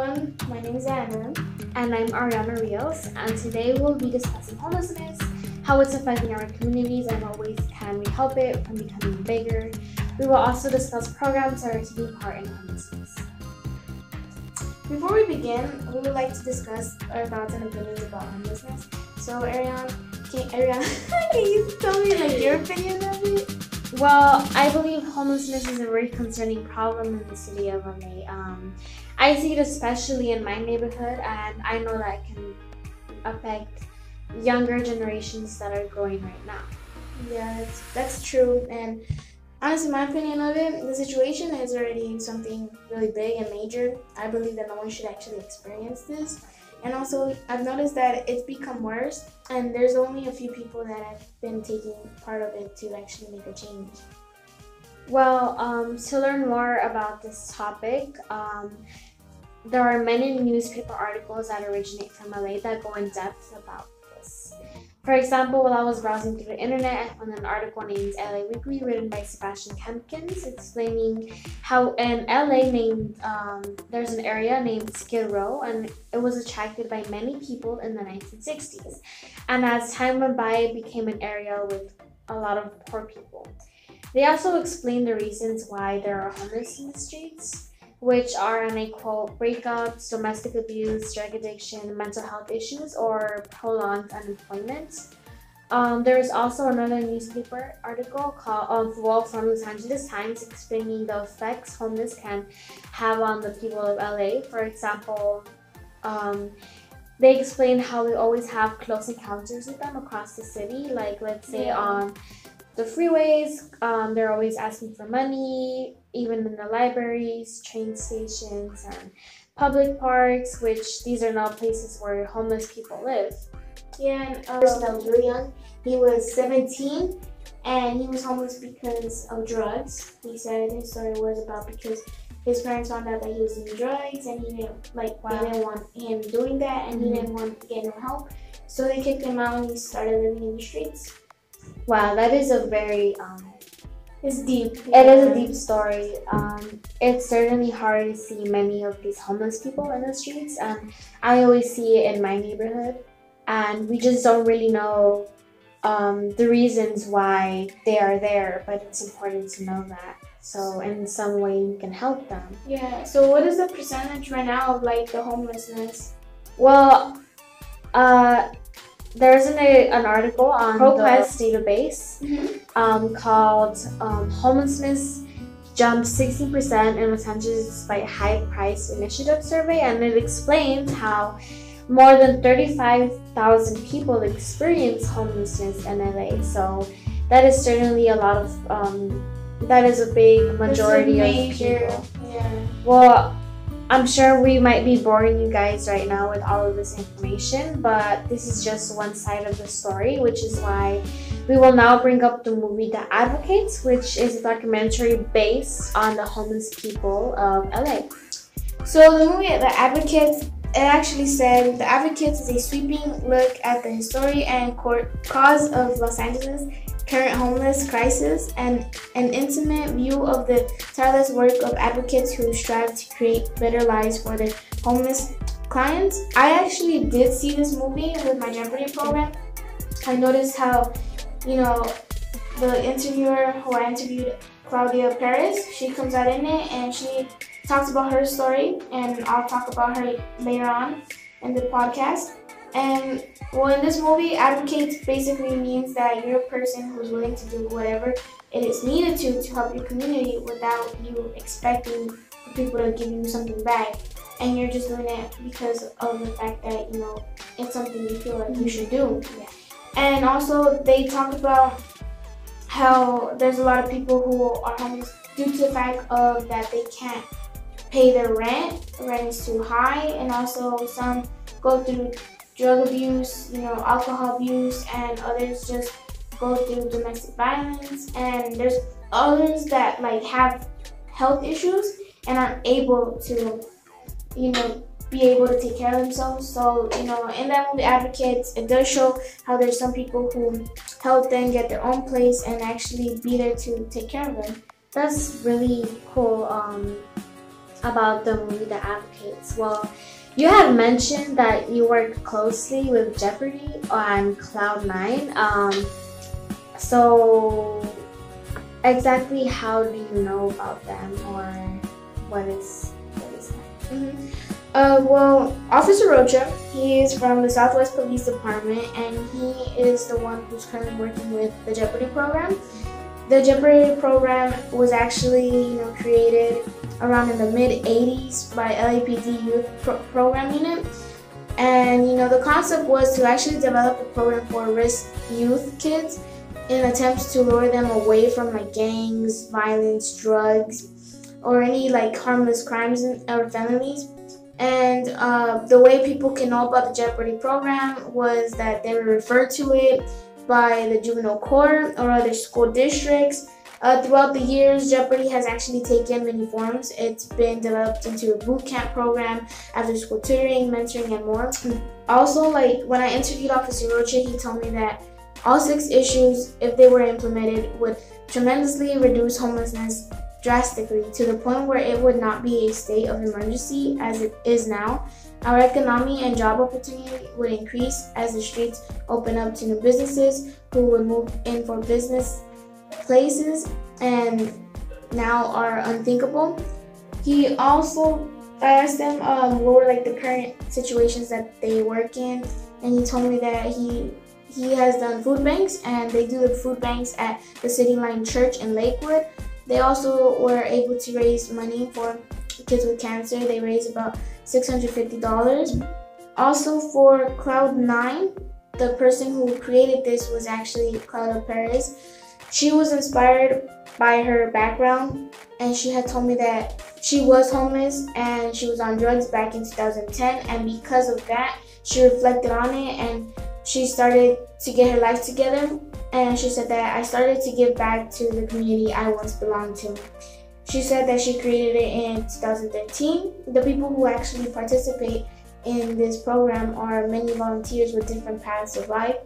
everyone, my name is Anna. And I'm Arianna Rios, and today we'll be discussing homelessness, how it's affecting our communities, and what ways can we help it from becoming bigger. We will also discuss programs that are taking part in homelessness. Before we begin, we would like to discuss our thoughts and opinions about homelessness. So Arianna, can you tell me your opinion of it? Well, I believe homelessness is a very concerning problem in the city of LA. I see it especially in my neighborhood, and I know that it can affect younger generations that are growing right now. Yeah, that's true. And honestly, my opinion of it, the situation is already something really big and major. I believe that no one should actually experience this. And also, I've noticed that it's become worse, and there's only a few people that have been taking part of it to actually make a change. Well, to learn more about this topic, there are many newspaper articles that originate from LA that go in depth about this. For example, while I was browsing through the internet, I found an article named LA Weekly written by Sebastian Kempkins explaining how in LA there's an area named Skid Row, and it was attracted by many people in the 1960s. And as time went by, it became an area with a lot of poor people. They also explained the reasons why there are homeless in the streets, which are, and I quote, breakups, domestic abuse, drug addiction, mental health issues, or prolonged unemployment. There is also another newspaper article from Los Angeles Times explaining the effects homeless can have on the people of LA. For example, they explain how we always have close encounters with them across the city, like let's say on the freeways, they're always asking for money, even in the libraries, train stations, and public parks, which these are not places where homeless people live. Yeah, and a person that was really young, he was 17, and he was homeless because of drugs. He said his story was about because his parents found out that he was doing drugs, and he didn't they didn't want him doing that, and he didn't want to get no help, so they kicked him out, and he started living in the streets. Wow, that is a very it's deep. It is a deep story. It's certainly hard to see many of these homeless people in the streets, and I always see it in my neighborhood, and we just don't really know the reasons why they are there, but it's important to know that. So in some way you can help them. Yeah, so what is the percentage right now of the homelessness? Well, there's an article on the database called Homelessness Jumped 60% in Los Angeles Despite High Price Initiative Survey, and it explains how more than 35,000 people experience homelessness in LA. So that is certainly a lot of, that is a big majority of people. Yeah. Well, I'm sure we might be boring you guys right now with all of this information, but this is just one side of the story, which is why we will now bring up the movie The Advocates, which is a documentary based on the homeless people of LA. So the movie The Advocates, it actually said The Advocates is a sweeping look at the history and cause of Los Angeles' current homeless crisis, and an intimate view of the tireless work of advocates who strive to create better lives for their homeless clients. I actually did see this movie with my Jeopardy program. I noticed how, the interviewer who I interviewed, Claudia Perez, she comes out in it and she talks about her story, and I'll talk about her later on in the podcast. And well, in this movie, advocates basically means that you're a person who's willing to do whatever it is needed to help your community without you expecting people to give you something back. And you're just doing it because of the fact that, it's something you feel like you should do. Yeah. And also, they talk about how there's a lot of people who are homeless due to the fact of that they can't pay their rent. The rent is too high, and also some go through drug abuse, alcohol abuse, and others just go through domestic violence, and there's others that have health issues and aren't able to, be able to take care of themselves. So, in that movie Advocates, it does show how there's some people who help them get their own place and actually be there to take care of them. That's really cool. about the movie The Advocates. Well, you had mentioned that you work closely with Jeopardy on Cloud9. So exactly how do you know about them, or what is that? Well, Officer Rocha, he is from the Southwest Police Department, and he is the one who's currently working with the Jeopardy Program. The Jeopardy Program was actually, created around in the mid-'80s by LAPD Youth Program Unit. And, the concept was to actually develop a program for risk youth kids in attempts to lure them away from gangs, violence, drugs, or any harmless crimes or felonies. And the way people can know about the Jeopardy program was that they were referred to it by the juvenile court or other school districts. Throughout the years, Jeopardy has actually taken many forms. It's been developed into a boot camp program, after school tutoring, mentoring, and more. Also, when I interviewed Officer Rocha, he told me that all 6 issues, if they were implemented, would tremendously reduce homelessness drastically, to the point where it would not be a state of emergency as it is now. Our economy and job opportunity would increase as the streets open up to new businesses who would move in for business places and now are unthinkable. I asked him what were the current situations that they work in, and he told me that he has done food banks, and they do the food banks at the City Line Church in Lakewood. They also were able to raise money for kids with cancer. They raised about $650. Also for Cloud9, the person who created this was actually Claudia Perez. She was inspired by her background, and she had told me that she was homeless and she was on drugs back in 2010, and because of that, she reflected on it and she started to get her life together. And she said that I started to give back to the community I once belonged to. She said that she created it in 2013. The people who actually participate in this program are many volunteers with different paths of life.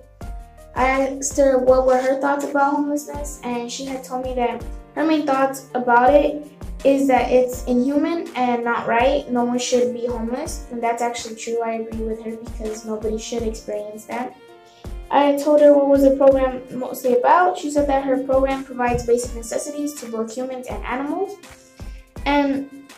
I asked her what were her thoughts about homelessness, and she had told me that her main thoughts about it is that it's inhuman and not right. No one should be homeless, and that's actually true. I agree with her, because nobody should experience that. I told her what was the program mostly about. She said that her program provides basic necessities to both humans and animals. And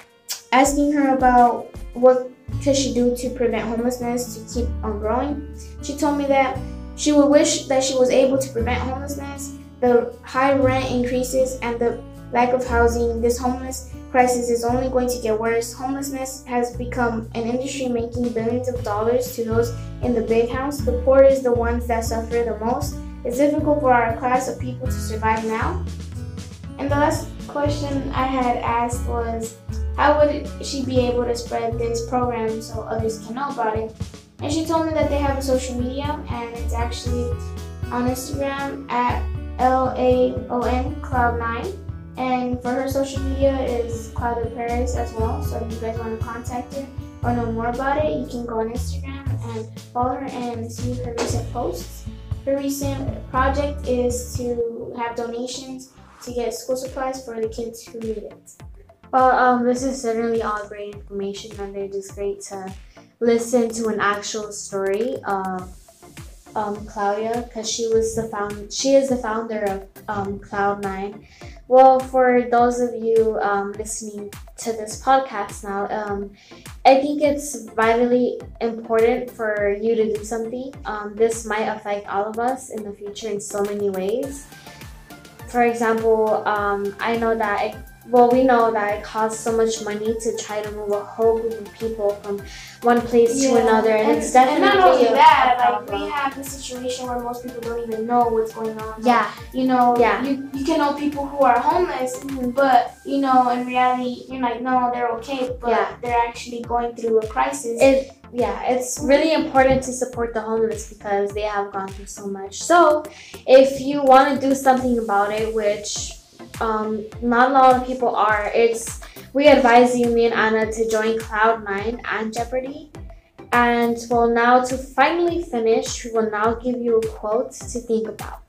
asking her about what could she do to prevent homelessness to keep on growing, she told me that she would wish that she was able to prevent homelessness. The high rent increases and the lack of housing, this homeless crisis is only going to get worse. Homelessness has become an industry making billions of dollars to those in the big house. The poor is the ones that suffer the most. It's difficult for our class of people to survive now. And the last question I had asked was, how would she be able to spread this program so others can know about it? And she told me that they have a social media, and it's actually on Instagram at LAON Cloud9. And for her social media is Claudia Perez as well. So if you guys want to contact her or know more about it, you can go on Instagram and follow her and see her recent posts. Her recent project is to have donations to get school supplies for the kids who need it. Well, this is certainly all great information, and it is great to listen to an actual story of Claudia, because she is the founder of Cloud9. Well, for those of you listening to this podcast now, I think it's vitally important for you to do something. This might affect all of us in the future in so many ways. For example, we know that it costs so much money to try to move a whole group of people from one place to another, and it's definitely not only that, we have the situation where most people don't even know what's going on. Yeah. You can know people who are homeless, but in reality, you're like, no, they're okay, but they're actually going through a crisis. It's really important to support the homeless because they have gone through so much. So if you want to do something about it, which not a lot of people are, we advise you, me and Anna, to join Cloud9 and Jeopardy. And now to finally finish, we will now give you a quote to think about.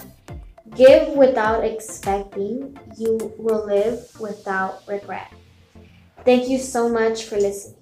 Give without expecting, you will live without regret. Thank you so much for listening.